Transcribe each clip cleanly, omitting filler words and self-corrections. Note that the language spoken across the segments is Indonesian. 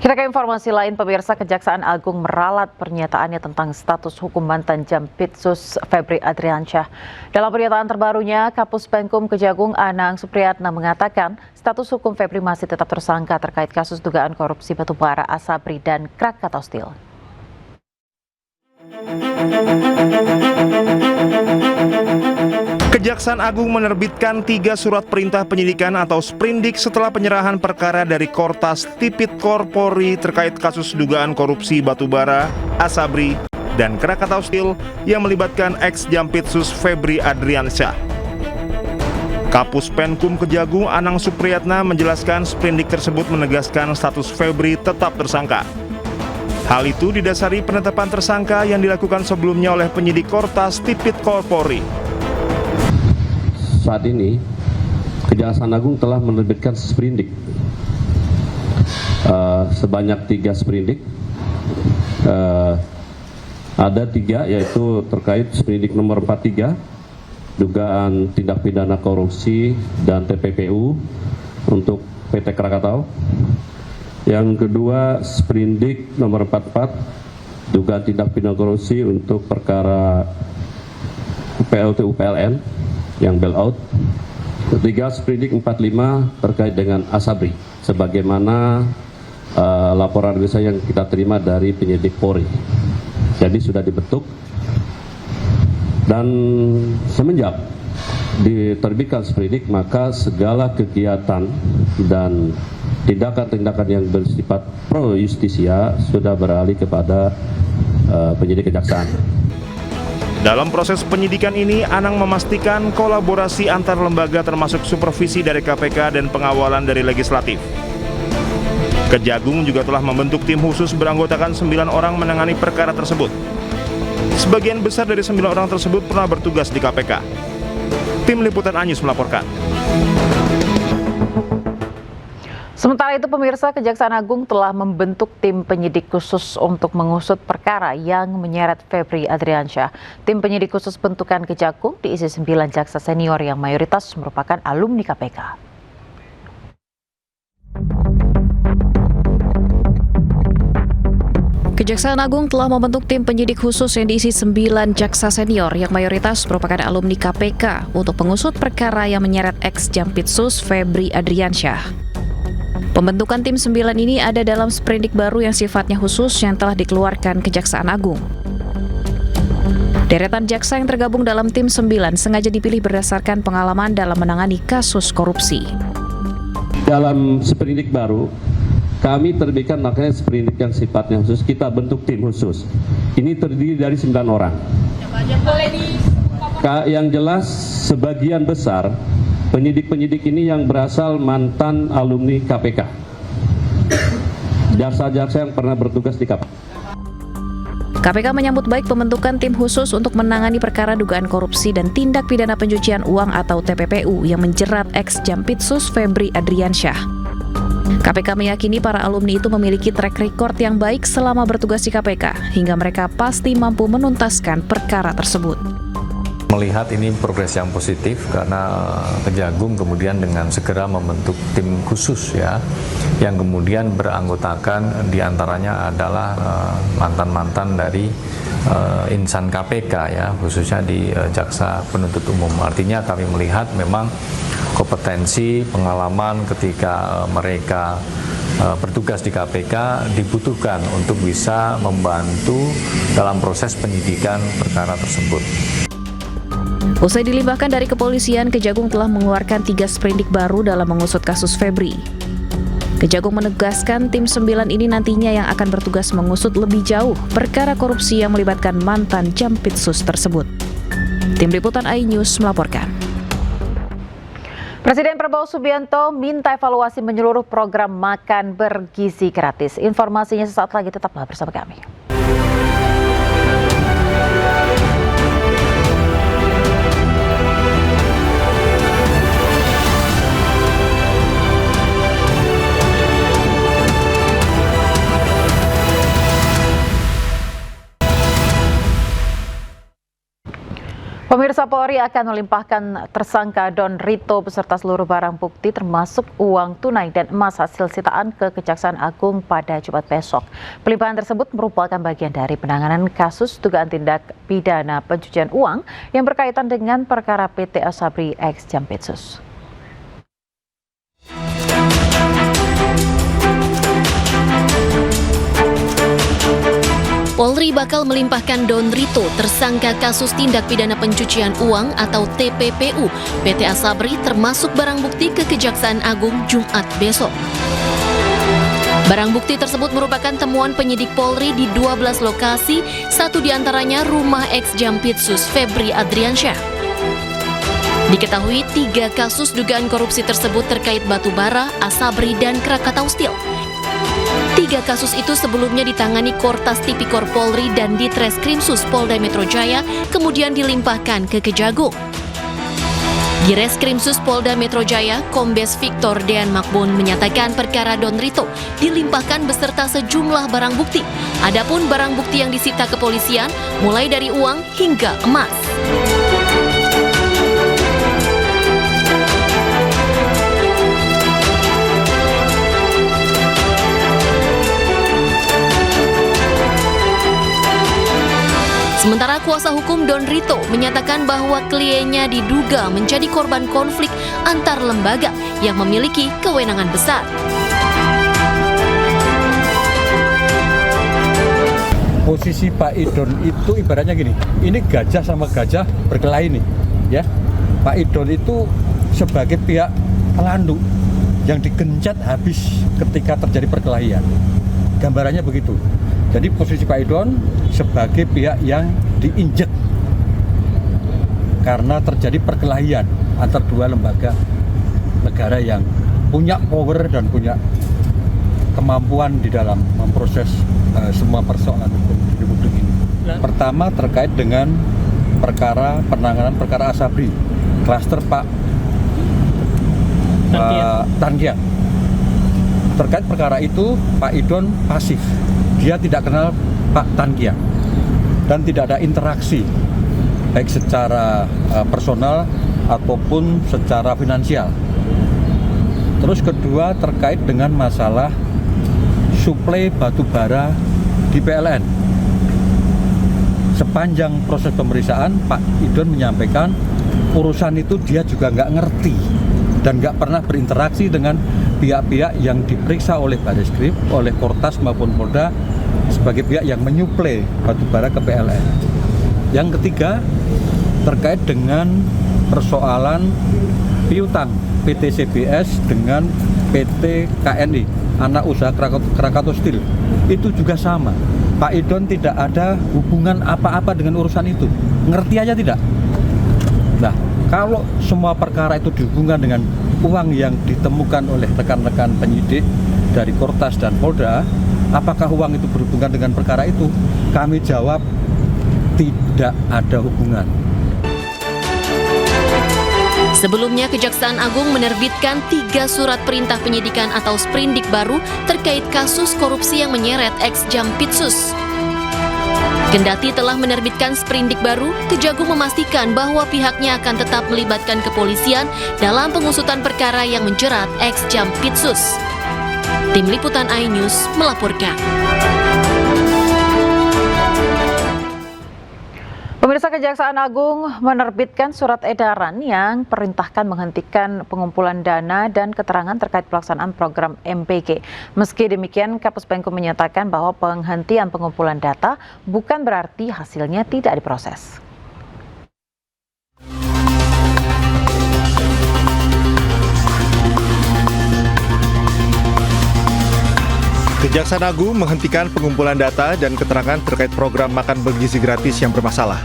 Kita ke informasi lain, pemirsa. Kejaksaan Agung meralat pernyataannya tentang status hukum mantan Jampitsus Febri Adriansyah. Dalam pernyataan terbarunya, Kapus Penkum Kejagung Anang Supriyatna mengatakan status hukum Febri masih tetap tersangka terkait kasus dugaan korupsi batubara Asabri dan Krakatau Steel. Kejaksaan Agung menerbitkan 3 surat perintah penyidikan atau sprindik setelah penyerahan perkara dari Kortas Tipikor Polri terkait kasus dugaan korupsi batubara, Asabri, dan Krakatau Steel yang melibatkan ex-Jampitsus Febri Adriansyah. Kapus Penkum Kejagung Anang Supriyatna menjelaskan sprindik tersebut menegaskan status Febri tetap tersangka. Hal itu didasari penetapan tersangka yang dilakukan sebelumnya oleh penyidik Kortas Tipikor Polri. Saat ini, Kejaksaan Agung telah menerbitkan sprindik sebanyak 3 sprindik. Ada 3, yaitu terkait sprindik nomor 43, dugaan tindak pidana korupsi dan TPPU untuk PT Krakatau. Yang kedua, sprindik nomor 44, dugaan tindak pidana korupsi untuk perkara PLTU PLN yang bailout. Ketiga, sprindik 45 terkait dengan Asabri, sebagaimana laporan analisa yang kita terima dari penyidik Polri. Jadi sudah dibentuk, dan semenjak diterbitkan sprindik, maka segala kegiatan dan tindakan-tindakan yang bersifat pro justisia sudah beralih kepada penyidik kejaksaan. Dalam proses penyidikan ini, Anang memastikan kolaborasi antar lembaga termasuk supervisi dari KPK dan pengawalan dari legislatif. Kejagung juga telah membentuk tim khusus beranggotakan 9 orang menangani perkara tersebut. Sebagian besar dari 9 orang tersebut pernah bertugas di KPK. Tim Liputan Anyus melaporkan. Sementara itu, pemirsa, Kejaksaan Agung telah membentuk tim penyidik khusus untuk mengusut perkara yang menyeret Febri Adriansyah. Tim penyidik khusus bentukan Kejagung diisi 9 jaksa senior yang mayoritas merupakan alumni KPK. Kejaksaan Agung telah membentuk tim penyidik khusus yang diisi 9 jaksa senior yang mayoritas merupakan alumni KPK untuk mengusut perkara yang menyeret ex-Jampitsus Febri Adriansyah. Pembentukan tim 9 ini ada dalam sprindik baru yang sifatnya khusus yang telah dikeluarkan Kejaksaan Agung. Deretan jaksa yang tergabung dalam tim 9 sengaja dipilih berdasarkan pengalaman dalam menangani kasus korupsi. Dalam sprindik baru, kami terbitkan makanya sprindik yang sifatnya khusus, kita bentuk tim khusus. Ini terdiri dari 9 orang. Yang jelas, sebagian besar penyidik-penyidik ini yang berasal mantan alumni KPK. Jaksa-jaksa yang pernah bertugas di KPK. KPK menyambut baik pembentukan tim khusus untuk menangani perkara dugaan korupsi dan tindak pidana pencucian uang atau TPPU yang menjerat ex-Jampitsus Febri Adriansyah. KPK meyakini para alumni itu memiliki track record yang baik selama bertugas di KPK, hingga mereka pasti mampu menuntaskan perkara tersebut. Melihat ini progres yang positif karena Kejagung kemudian dengan segera membentuk tim khusus ya, yang kemudian beranggotakan diantaranya adalah mantan-mantan dari insan KPK ya, khususnya di Jaksa Penuntut Umum. Artinya kami melihat memang kompetensi, pengalaman ketika mereka bertugas di KPK dibutuhkan untuk bisa membantu dalam proses penyidikan perkara tersebut. Usai dilimpahkan dari kepolisian, Kejagung telah mengeluarkan 3 sprindik baru dalam mengusut kasus Febri. Kejagung menegaskan tim 9 ini nantinya yang akan bertugas mengusut lebih jauh perkara korupsi yang melibatkan mantan Jampitsus tersebut. Tim Liputan iNews melaporkan. Presiden Prabowo Subianto minta evaluasi menyeluruh program makan bergizi gratis. Informasinya sesaat lagi, tetaplah bersama kami. Pemirsa, Polri akan melimpahkan tersangka Don Rito beserta seluruh barang bukti termasuk uang tunai dan emas hasil sitaan ke Kejaksaan Agung pada Jumat besok. Pelimpahan tersebut merupakan bagian dari penanganan kasus dugaan tindak pidana pencucian uang yang berkaitan dengan perkara PT Asabri X Jampitsus. Polri bakal melimpahkan Don Rito, tersangka kasus tindak pidana pencucian uang atau TPPU, PT Asabri termasuk barang bukti ke Kejaksaan Agung Jumat besok. Barang bukti tersebut merupakan temuan penyidik Polri di 12 lokasi, satu diantaranya rumah ex Jampitsus Febri Adriansyah. Diketahui 3 kasus dugaan korupsi tersebut terkait batubara, Asabri, dan Krakatau Steel. 3 kasus itu sebelumnya ditangani Kortas Tipikor Polri dan Ditreskrimsus Polda Metro Jaya, kemudian dilimpahkan ke Kejagung. Di Reskrimsus Polda Metro Jaya, Kombes Victor Dean Makbon menyatakan perkara Don Rito dilimpahkan beserta sejumlah barang bukti. Adapun barang bukti yang disita kepolisian mulai dari uang hingga emas. Sementara kuasa hukum Don Rito menyatakan bahwa kliennya diduga menjadi korban konflik antar lembaga yang memiliki kewenangan besar. Posisi Pak Idon itu ibaratnya gini, ini gajah sama gajah berkelahi nih, ya. Pak Idon itu sebagai pihak pelandu yang digencet habis ketika terjadi perkelahian. Gambarannya begitu. Jadi posisi Pak Idon sebagai pihak yang diinjek karena terjadi perkelahian antar 2 lembaga negara yang punya power dan punya kemampuan di dalam memproses semua persoalan hukum di Republik ini. Pertama terkait dengan penanganan perkara Asabri, klaster Pak Tangiang. Terkait perkara itu Pak Idon pasif. Dia tidak kenal Pak Tangiang dan tidak ada interaksi baik secara personal ataupun secara finansial. Terus kedua terkait dengan masalah suplai batu bara di PLN. Sepanjang proses pemeriksaan Pak Idon menyampaikan urusan itu dia juga nggak ngerti dan nggak pernah berinteraksi dengan pihak-pihak yang diperiksa oleh Bareskrim, oleh Kortas maupun Polda sebagai pihak yang menyuplai batubara ke PLN. Yang ketiga terkait dengan persoalan piutang PT CBS dengan PT KNI, anak usaha Krakatau Steel. Itu juga sama. Pak Idon tidak ada hubungan apa-apa dengan urusan itu. Ngerti aja tidak? Nah, kalau semua perkara itu dihubungkan dengan uang yang ditemukan oleh rekan-rekan penyidik dari Kortas dan Polda, apakah uang itu berhubungan dengan perkara itu? Kami jawab tidak ada hubungan. Sebelumnya, Kejaksaan Agung menerbitkan 3 surat perintah penyidikan atau sprindik baru terkait kasus korupsi yang menyeret ex Jampitsus. Kendati telah menerbitkan sprindik baru, Kejagung memastikan bahwa pihaknya akan tetap melibatkan kepolisian dalam pengusutan perkara yang menjerat ex Jampitsus. Tim Liputan iNews melaporkan. Pemirsa, Kejaksaan Agung menerbitkan surat edaran yang perintahkan menghentikan pengumpulan dana dan keterangan terkait pelaksanaan program MBG. Meski demikian, Kapus Penkum menyatakan bahwa penghentian pengumpulan data bukan berarti hasilnya tidak diproses. Kejaksaan Agung menghentikan pengumpulan data dan keterangan terkait program makan bergizi gratis yang bermasalah.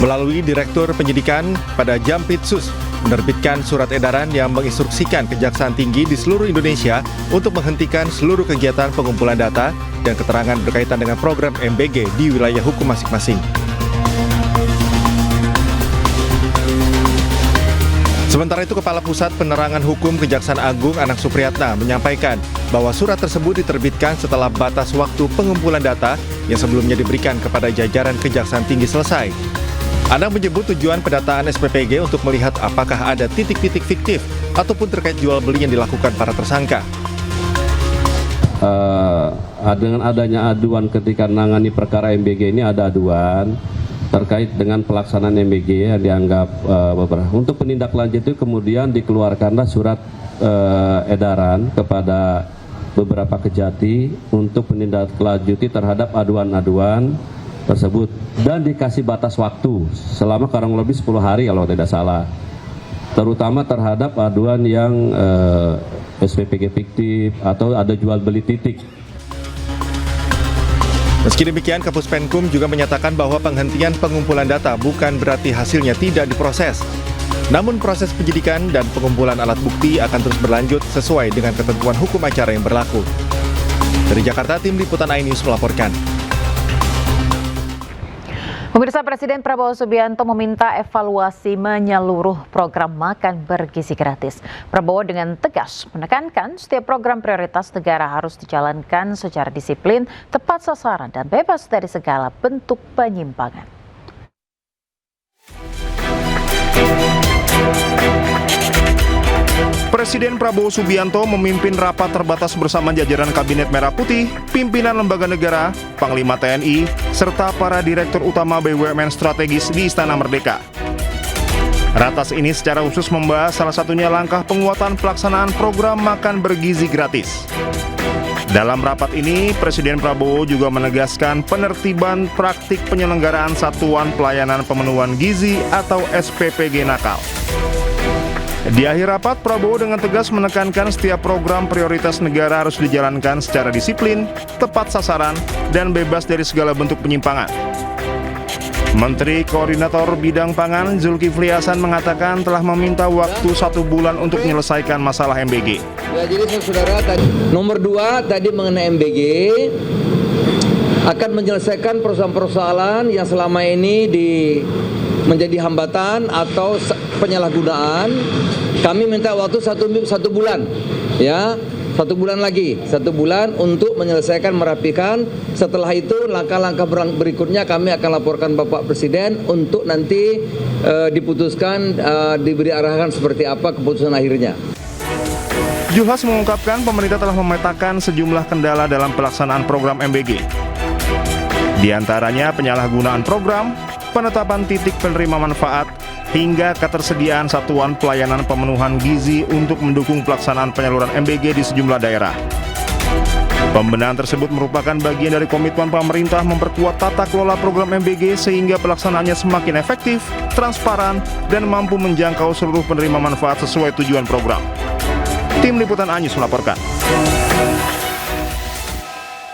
Melalui Direktur Penyidikan pada Jampitsus menerbitkan surat edaran yang menginstruksikan Kejaksaan Tinggi di seluruh Indonesia untuk menghentikan seluruh kegiatan pengumpulan data dan keterangan berkaitan dengan program MBG di wilayah hukum masing-masing. Sementara itu, Kepala Pusat Penerangan Hukum Kejaksaan Agung Anang Supriyatna menyampaikan bahwa surat tersebut diterbitkan setelah batas waktu pengumpulan data yang sebelumnya diberikan kepada jajaran Kejaksaan Tinggi selesai. Anang menyebut tujuan pendataan SPPG untuk melihat apakah ada titik-titik fiktif ataupun terkait jual beli yang dilakukan para tersangka. Dengan adanya aduan ketika menangani perkara MBG ini, ada aduan terkait dengan pelaksanaan MBG yang dianggap beberapa. Untuk penindaklanjut itu kemudian dikeluarkanlah surat edaran kepada beberapa kejati untuk menindaklanjuti terhadap aduan-aduan tersebut dan dikasih batas waktu selama kurang lebih 10 hari kalau tidak salah, terutama terhadap aduan yang SPPG fiktif atau ada jual beli titik. Meski demikian, Kapus Penkum juga menyatakan bahwa penghentian pengumpulan data bukan berarti hasilnya tidak diproses. Namun proses penyidikan dan pengumpulan alat bukti akan terus berlanjut sesuai dengan ketentuan hukum acara yang berlaku. Dari Jakarta, Tim Liputan iNews melaporkan. Pemirsa, Presiden Prabowo Subianto meminta evaluasi menyeluruh program makan bergizi gratis. Prabowo dengan tegas menekankan setiap program prioritas negara harus dijalankan secara disiplin, tepat sasaran, dan bebas dari segala bentuk penyimpangan. Presiden Prabowo Subianto memimpin rapat terbatas bersama jajaran Kabinet Merah Putih, pimpinan lembaga negara, Panglima TNI, serta para Direktur Utama BUMN strategis di Istana Merdeka. Ratas ini secara khusus membahas salah satunya langkah penguatan pelaksanaan program makan bergizi gratis. Dalam rapat ini, Presiden Prabowo juga menegaskan penertiban praktik penyelenggaraan Satuan Pelayanan Pemenuhan Gizi atau SPPG nakal. Di akhir rapat, Prabowo dengan tegas menekankan setiap program prioritas negara harus dijalankan secara disiplin, tepat sasaran, dan bebas dari segala bentuk penyimpangan. Menteri Koordinator Bidang Pangan Zulkifli Hasan mengatakan telah meminta waktu 1 bulan untuk menyelesaikan masalah MBG. Ya, jadi saudara, nomor 2 tadi mengenai MBG akan menyelesaikan persoalan-persoalan yang selama ini menjadi hambatan atau penyalahgunaan. Kami minta waktu 1 bulan, ya, 1 bulan lagi, 1 bulan untuk menyelesaikan, merapikan. Setelah itu langkah-langkah berikutnya kami akan laporkan Bapak Presiden untuk nanti diputuskan, diberi arahan seperti apa keputusan akhirnya. Juhas mengungkapkan pemerintah telah memetakan sejumlah kendala dalam pelaksanaan program MBG. Di antaranya penyalahgunaan program, penetapan titik penerima manfaat, hingga ketersediaan satuan pelayanan pemenuhan gizi untuk mendukung pelaksanaan penyaluran MBG di sejumlah daerah. Pembenahan tersebut merupakan bagian dari komitmen pemerintah memperkuat tata kelola program MBG sehingga pelaksanaannya semakin efektif, transparan, dan mampu menjangkau seluruh penerima manfaat sesuai tujuan program. Tim Liputan iNews melaporkan.